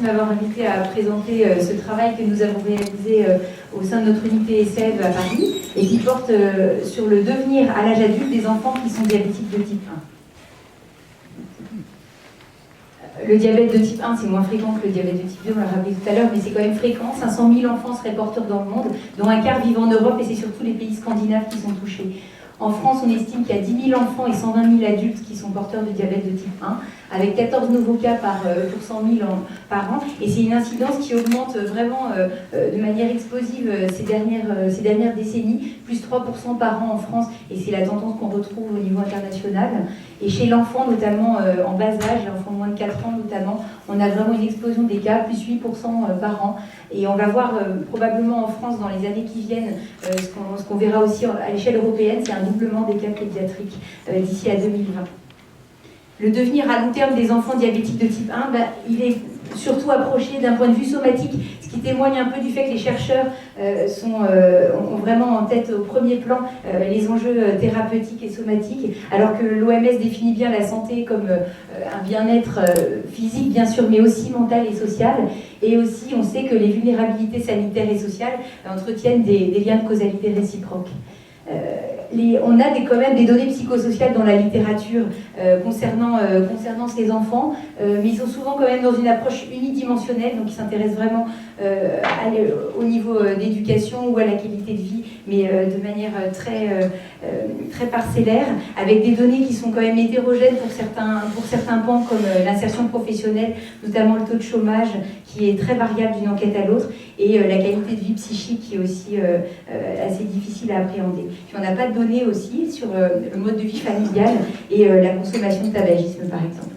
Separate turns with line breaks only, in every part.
de m'avoir invité à présenter ce travail que nous avons réalisé au sein de notre unité ESSEV à Paris et qui porte sur le devenir à l'âge adulte des enfants qui sont diabétiques de type 1. Le diabète de type 1, c'est moins fréquent que le diabète de type 2, on l'a rappelé tout à l'heure, mais c'est quand même fréquent. 500 000 enfants seraient porteurs dans le monde, dont un quart vivent en Europe, et c'est surtout les pays scandinaves qui sont touchés. En France, on estime qu'il y a 10 000 enfants et 120 000 adultes qui sont porteurs de diabète de type 1, avec 14 nouveaux cas pour 100 000 par an. Et c'est une incidence qui augmente vraiment de manière explosive ces dernières décennies, plus 3% par an en France, et c'est la tendance qu'on retrouve au niveau international. Et chez l'enfant, notamment en bas âge, l'enfant de moins de 4 ans notamment, on a vraiment une explosion des cas, plus 8% par an. Et on va voir probablement en France, dans les années qui viennent, ce qu'on verra aussi à l'échelle européenne, c'est un doublement des cas pédiatriques d'ici à 2020. Le devenir à long terme des enfants diabétiques de type 1, il est surtout approché d'un point de vue somatique, ce qui témoigne un peu du fait que les chercheurs ont vraiment en tête au premier plan les enjeux thérapeutiques et somatiques, alors que l'OMS définit bien la santé comme un bien-être physique bien sûr, mais aussi mental et social. Et aussi, on sait que les vulnérabilités sanitaires et sociales entretiennent des liens de causalité réciproques. On a quand même des données psychosociales dans la littérature concernant ces enfants, mais ils sont souvent quand même dans une approche unidimensionnelle, donc ils s'intéressent vraiment au niveau d'éducation ou à la qualité de vie, mais de manière très parcellaire, avec des données qui sont quand même hétérogènes pour certains pans, comme l'insertion professionnelle, notamment le taux de chômage, qui est très variable d'une enquête à l'autre, et la qualité de vie psychique qui est aussi assez difficile à appréhender. Puis on n'a pas de données aussi sur le mode de vie familial et la consommation de tabagisme, par exemple.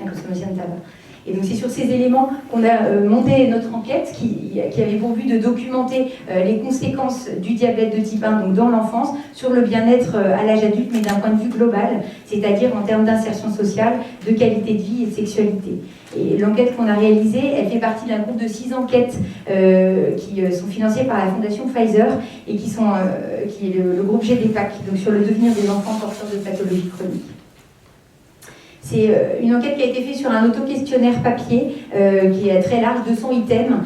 La consommation de tabac. Et donc c'est sur ces éléments qu'on a monté notre enquête qui avait pour but de documenter les conséquences du diabète de type 1 donc dans l'enfance sur le bien-être à l'âge adulte, mais d'un point de vue global, c'est-à-dire en termes d'insertion sociale, de qualité de vie et de sexualité. Et l'enquête qu'on a réalisée, elle fait partie d'un groupe de 6 enquêtes qui sont financées par la fondation Pfizer et qui est le groupe GDPAC, donc sur le devenir des enfants porteurs de pathologies chroniques. C'est une enquête qui a été faite sur un auto-questionnaire papier qui est très large, 200 items,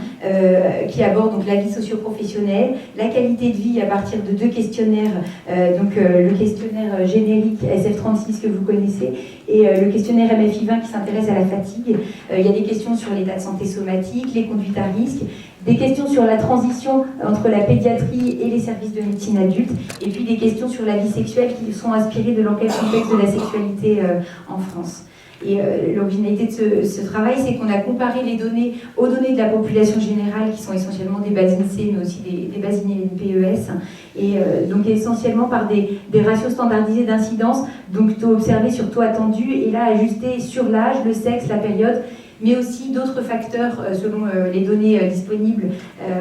qui aborde donc la vie socio-professionnelle, la qualité de vie à partir de 2 questionnaires, le questionnaire générique SF36 que vous connaissez et le questionnaire MFI20 qui s'intéresse à la fatigue. Il y a des questions sur l'état de santé somatique, les conduites à risque, des questions sur la transition entre la pédiatrie et les services de médecine adulte, et puis des questions sur la vie sexuelle qui sont inspirées de l'enquête complexe de la sexualité en France. Et l'originalité de ce travail, c'est qu'on a comparé les données aux données de la population générale, qui sont essentiellement des bases INSEE, mais aussi des bases INPES, et donc essentiellement par des ratios standardisés d'incidence, donc taux observé sur taux attendu, et là ajusté sur l'âge, le sexe, la période, mais aussi d'autres facteurs selon les données disponibles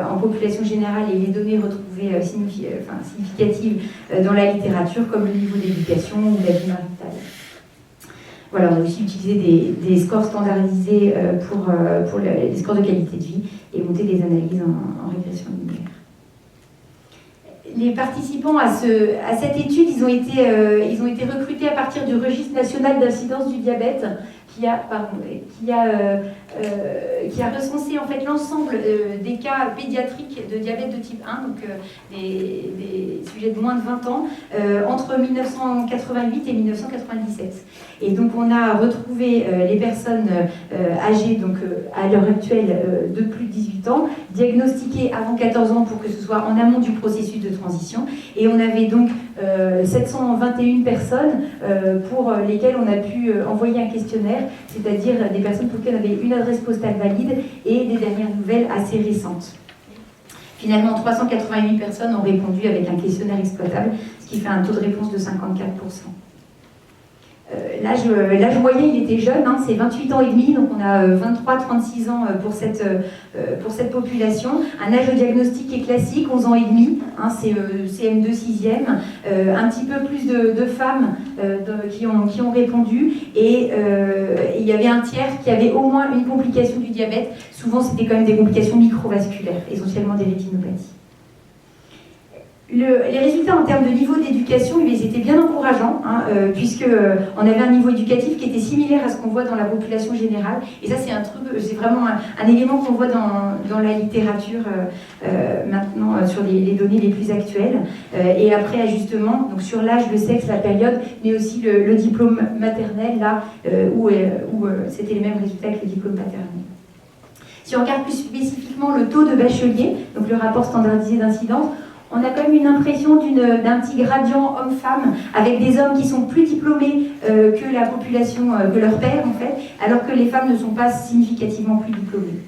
en population générale et les données retrouvées significatives dans la littérature, comme le niveau d'éducation ou la vie maritale. Voilà, on a aussi utilisé des scores standardisés pour les scores de qualité de vie et monté des analyses en régression linéaire. Les participants à cette étude, ils ont été recrutés à partir du registre national d'incidence du diabète qui a recensé en fait l'ensemble des cas pédiatriques de diabète de type 1, donc des sujets de moins de 20 ans, entre 1988 et 1997. Et donc on a retrouvé les personnes âgées, donc à l'heure actuelle de plus de 18 ans, diagnostiquées avant 14 ans pour que ce soit en amont du processus de transition. Et on avait donc 721 personnes pour lesquelles on a pu envoyer un questionnaire, c'est-à-dire des personnes pour lesquelles on avait une adresse postale valide et des dernières nouvelles assez récentes. Finalement, 388 personnes ont répondu avec un questionnaire exploitable, ce qui fait un taux de réponse de 54%. L'âge moyen, il était jeune, hein, c'est 28 ans et demi, donc on a 23-36 ans pour cette population. Un âge de diagnostic est classique, 11 ans et demi, hein, c'est CM2 6e. Un petit peu plus de femmes qui ont répondu, et il y avait un tiers qui avait au moins une complication du diabète. Souvent, c'était quand même des complications microvasculaires, essentiellement des rétinopathies. Les résultats en termes de niveau d'éducation, ils étaient bien encourageants, puisqu'on avait un niveau éducatif qui était similaire à ce qu'on voit dans la population générale. Et ça, c'est vraiment un élément qu'on voit dans la littérature maintenant sur les données les plus actuelles. Et après, ajustement, donc sur l'âge, le sexe, la période, mais aussi le diplôme maternel, là où c'était les mêmes résultats que le diplôme paternel. Si on regarde plus spécifiquement le taux de bacheliers, donc le rapport standardisé d'incidence, on a quand même une impression d'un petit gradient homme-femme, avec des hommes qui sont plus diplômés que la population, que leur père en fait, alors que les femmes ne sont pas significativement plus diplômées.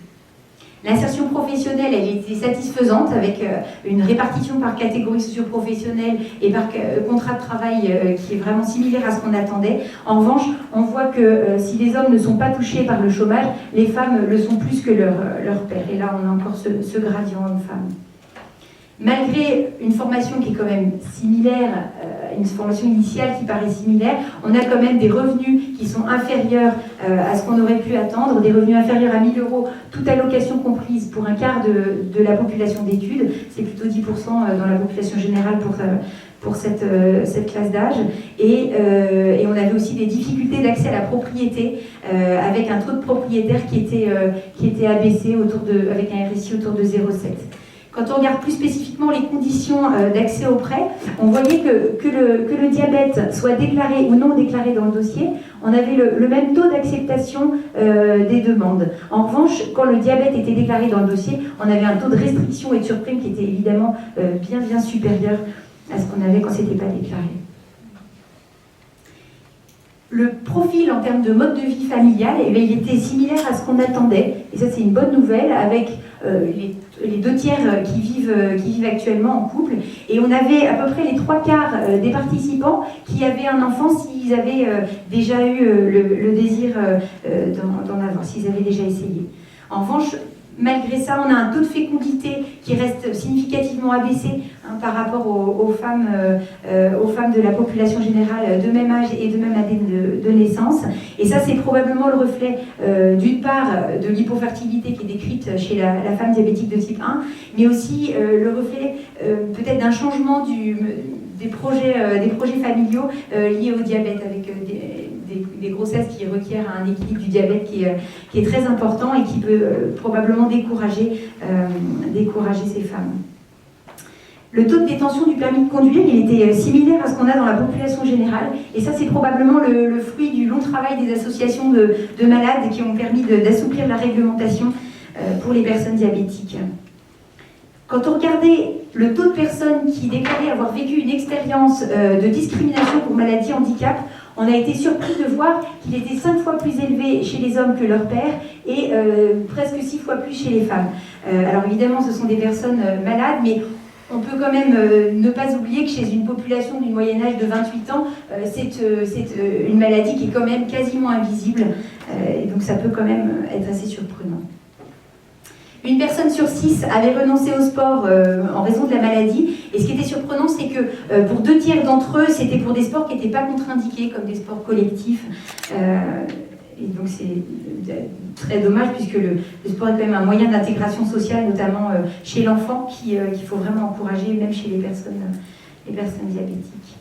L'insertion professionnelle, elle était satisfaisante, avec une répartition par catégorie socio-professionnelle et par contrat de travail qui est vraiment similaire à ce qu'on attendait. En revanche, on voit que si les hommes ne sont pas touchés par le chômage, les femmes le sont plus que leur père. Et là, on a encore ce gradient homme-femme. Malgré une formation qui est quand même similaire, une formation initiale qui paraît similaire, on a quand même des revenus qui sont inférieurs à ce qu'on aurait pu attendre, des revenus inférieurs à 1 000 €, toute allocation comprise pour un quart de la population d'études, c'est plutôt 10% dans la population générale pour cette classe d'âge. Et on avait aussi des difficultés d'accès à la propriété, avec un taux de propriétaires qui était abaissé avec un RSI autour de 0,7. Quand on regarde plus spécifiquement les conditions d'accès au prêt, on voyait que le diabète soit déclaré ou non déclaré dans le dossier, on avait le même taux d'acceptation des demandes. En revanche, quand le diabète était déclaré dans le dossier, on avait un taux de restriction et de surprime qui était évidemment bien supérieur à ce qu'on avait quand ce n'était pas déclaré. Le profil en termes de mode de vie familial, il était similaire à ce qu'on attendait, et ça c'est une bonne nouvelle, avec les 2/3 qui vivent actuellement en couple, et on avait à peu près les 3/4 des participants qui avaient un enfant s'ils avaient déjà eu le désir d'en avoir, s'ils avaient déjà essayé. En revanche, malgré ça, on a un taux de fécondité qui reste significativement abaissé par rapport aux femmes de la population générale de même âge et de même année de naissance. Et ça, c'est probablement le reflet, d'une part, de l'hypofertilité qui est décrite chez la femme diabétique de type 1, mais aussi le reflet peut-être d'un changement des projets familiaux liés au diabète, avec des grossesses qui requièrent un équilibre du diabète qui est très important et qui peut probablement décourager ces femmes. Le taux de détention du permis de conduire, il était similaire à ce qu'on a dans la population générale, et ça c'est probablement le fruit du long travail des associations de malades qui ont permis d'assouplir la réglementation pour les personnes diabétiques. Quand on regardait le taux de personnes qui déclaraient avoir vécu une expérience de discrimination pour maladie handicap, on a été surpris de voir qu'il était 5 fois plus élevé chez les hommes que leur père et presque 6 fois plus chez les femmes. Alors évidemment, ce sont des personnes malades, mais on peut quand même ne pas oublier que chez une population d'une moyenne âge de 28 ans, c'est une maladie qui est quand même quasiment invisible, et donc ça peut quand même être assez surprenant. Une personne sur 6 avait renoncé au sport en raison de la maladie. Et ce qui était surprenant, c'est que pour 2/3 d'entre eux, c'était pour des sports qui n'étaient pas contre-indiqués, comme des sports collectifs. Et donc c'est très dommage, puisque le sport est quand même un moyen d'intégration sociale, notamment chez l'enfant, qu'il faut vraiment encourager, même chez les personnes diabétiques.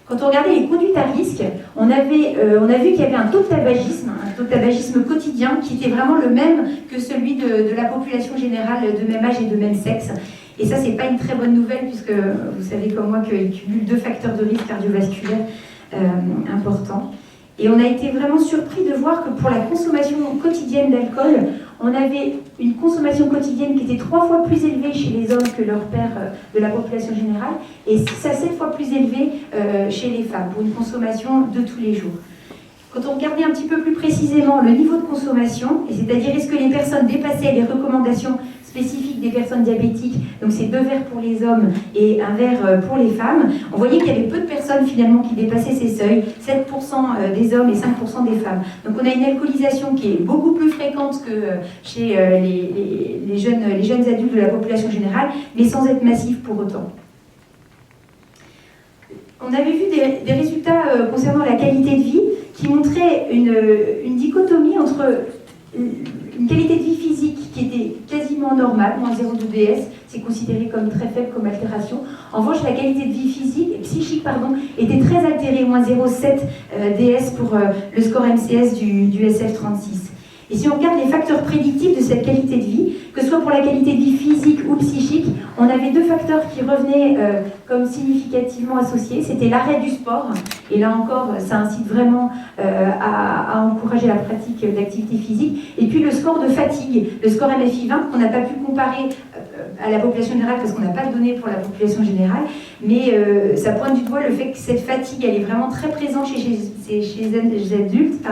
Quand on regardait les conduites à risque, on a vu qu'il y avait un taux de tabagisme quotidien qui était vraiment le même que celui de la population générale de même âge et de même sexe. Et ça, c'est pas une très bonne nouvelle, puisque vous savez comme moi qu'il cumule 2 facteurs de risque cardiovasculaire importants. Et on a été vraiment surpris de voir que pour la consommation quotidienne d'alcool, on avait une consommation quotidienne qui était 3 fois plus élevée chez les hommes que leur père de la population générale, et 6 à 7 fois plus élevée chez les femmes, pour une consommation de tous les jours. Quand on regardait un petit peu plus précisément le niveau de consommation, et c'est-à-dire est-ce que les personnes dépassaient les recommandations spécifiques des personnes diabétiques, donc c'est 2 verres pour les hommes et 1 verre pour les femmes, on voyait qu'il y avait peu de personnes finalement qui dépassaient ces seuils, 7% des hommes et 5% des femmes. Donc on a une alcoolisation qui est beaucoup plus fréquente que chez les jeunes adultes de la population générale, mais sans être massif pour autant. On avait vu des résultats concernant la qualité de vie qui montraient une dichotomie entre une qualité de vie physique qui était quasiment pratiquement normal, moins 0,2 DS, c'est considéré comme très faible comme altération. En revanche, la qualité de vie psychique était très altérée, moins 0,7 DS pour le score MCS du SF36. Et si on regarde les facteurs prédictifs de cette qualité de vie, que ce soit pour la qualité de vie physique ou psychique, on avait 2 facteurs qui revenaient comme significativement associés. C'était l'arrêt du sport, et là encore, ça incite vraiment à encourager la pratique d'activité physique, et puis le score de fatigue, le score MFI20, qu'on n'a pas pu comparer à la population générale parce qu'on n'a pas de données pour la population générale, mais ça pointe du doigt le fait que cette fatigue, elle est vraiment très présente chez les adultes,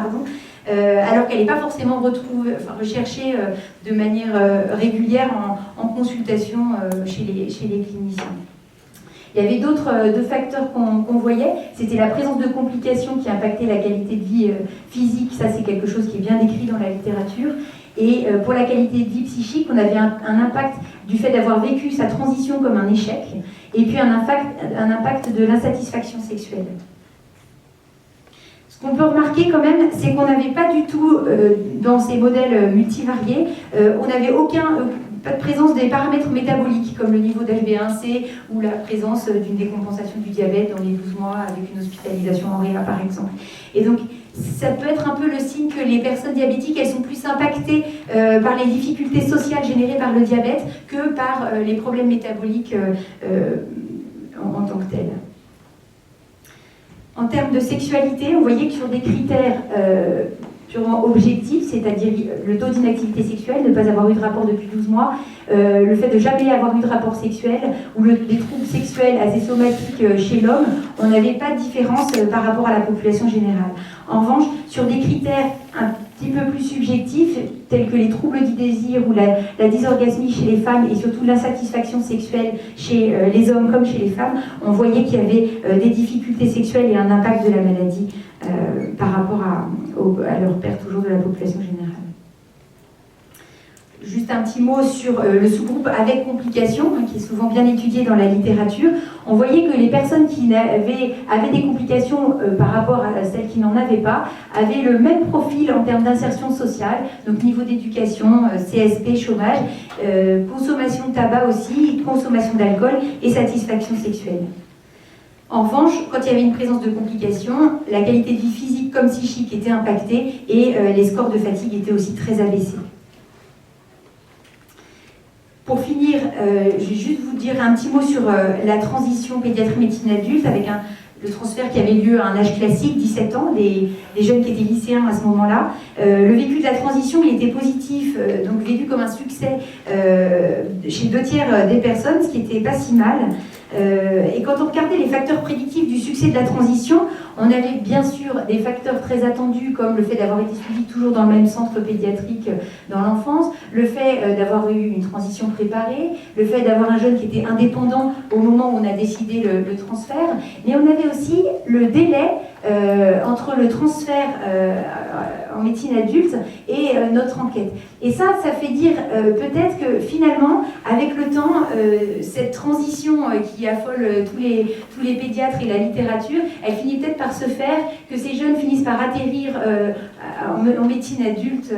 alors qu'elle n'est pas forcément recherchée de manière régulière en consultation chez les cliniciens. Il y avait d'autres facteurs qu'on voyait, c'était la présence de complications qui impactaient la qualité de vie physique, ça c'est quelque chose qui est bien décrit dans la littérature, et pour la qualité de vie psychique, on avait un impact du fait d'avoir vécu sa transition comme un échec, et puis un impact de l'insatisfaction sexuelle. Ce qu'on peut remarquer quand même, c'est qu'on n'avait pas du tout, dans ces modèles multivariés, on n'avait pas de présence des paramètres métaboliques, comme le niveau d'HbA1c ou la présence d'une décompensation du diabète dans les 12 mois avec une hospitalisation en réa, par exemple. Et donc, ça peut être un peu le signe que les personnes diabétiques, elles sont plus impactées par les difficultés sociales générées par le diabète que par les problèmes métaboliques en tant que tels. En termes de sexualité, on voyait que sur des critères purement objectifs, c'est-à-dire le taux d'inactivité sexuelle, ne pas avoir eu de rapport depuis 12 mois, le fait de jamais avoir eu de rapport sexuel, ou des troubles sexuels assez somatiques chez l'homme, on n'avait pas de différence par rapport à la population générale. En revanche, sur des critères un petit peu plus subjectifs, tels que les troubles du désir ou la dysorgasmie chez les femmes et surtout l'insatisfaction sexuelle chez les hommes comme chez les femmes, on voyait qu'il y avait des difficultés sexuelles et un impact de la maladie par rapport à leur perte toujours de la population générale. Juste un petit mot sur le sous-groupe avec complications, qui est souvent bien étudié dans la littérature. On voyait que les personnes qui avaient des complications par rapport à celles qui n'en avaient pas, avaient le même profil en termes d'insertion sociale, donc niveau d'éducation, CSP, chômage, consommation de tabac aussi, consommation d'alcool et satisfaction sexuelle. En revanche, quand il y avait une présence de complications, la qualité de vie physique comme psychique était impactée et les scores de fatigue étaient aussi très abaissés. Pour finir, je vais juste vous dire un petit mot sur la transition pédiatrie-médecine adulte avec le transfert qui avait lieu à un âge classique, 17 ans, des jeunes qui étaient lycéens à ce moment-là. Le vécu de la transition, il était positif, donc vécu comme un succès chez 2/3 des personnes, ce qui n'était pas si mal. Et quand on regardait les facteurs prédictifs du succès de la transition, on avait bien sûr des facteurs très attendus comme le fait d'avoir été suivi toujours dans le même centre pédiatrique dans l'enfance, le fait d'avoir eu une transition préparée, le fait d'avoir un jeune qui était indépendant au moment où on a décidé le transfert, mais on avait aussi le délai entre le transfert en médecine adulte et notre enquête. Et ça fait dire peut-être que finalement, avec le temps, cette transition qui affole tous les pédiatres et la littérature, elle finit peut-être par se faire, que ces jeunes finissent par atterrir en médecine adulte,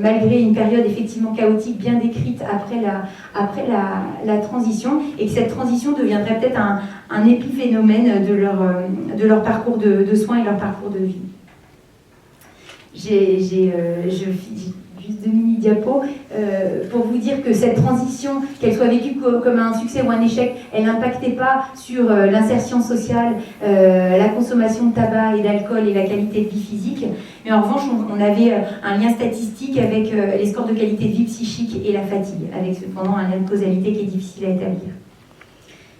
malgré une période effectivement chaotique bien décrite après la transition, et que cette transition deviendrait peut-être un épiphénomène de leur parcours de soins et leur parcours de vie. Je juste 2 mini-diapos pour vous dire que cette transition, qu'elle soit vécue comme un succès ou un échec, elle n'impactait pas sur l'insertion sociale, la consommation de tabac et d'alcool et la qualité de vie physique. Mais en revanche, on avait un lien statistique avec les scores de qualité de vie psychique et la fatigue, avec cependant un lien de causalité qui est difficile à établir.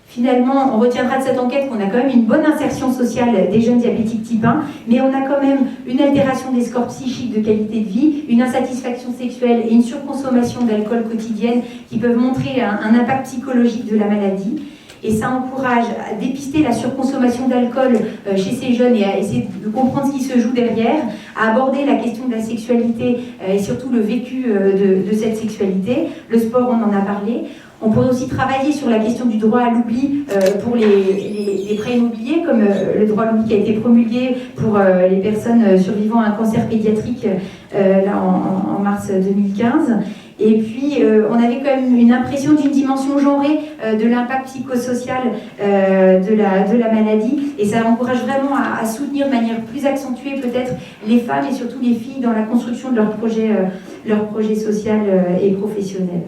Finalement, on retiendra de cette enquête qu'on a quand même une bonne insertion sociale des jeunes diabétiques type 1, mais on a quand même une altération des scores psychiques de qualité de vie, une insatisfaction sexuelle et une surconsommation d'alcool quotidienne qui peuvent montrer un impact psychologique de la maladie. Et ça encourage à dépister la surconsommation d'alcool chez ces jeunes et à essayer de comprendre ce qui se joue derrière, à aborder la question de la sexualité et surtout le vécu de cette sexualité. Le sport, on en a parlé. On pourrait aussi travailler sur la question du droit à l'oubli pour les prêts immobiliers, comme le droit à l'oubli qui a été promulgué pour les personnes survivant à un cancer pédiatrique là, en mars 2015. Et puis, on avait quand même une impression d'une dimension genrée de l'impact psychosocial de la maladie. Et ça encourage vraiment à soutenir de manière plus accentuée peut-être les femmes et surtout les filles dans la construction de leur projet social et professionnel.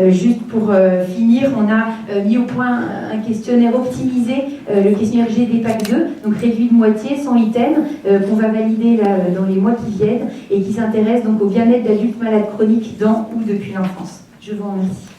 Juste pour finir, on a mis au point un questionnaire optimisé, le questionnaire GDPAC2, donc réduit de moitié, sans items, qu'on va valider là, dans les mois qui viennent et qui s'intéresse donc au bien-être d'adultes malades chroniques dans ou depuis l'enfance. Je vous remercie.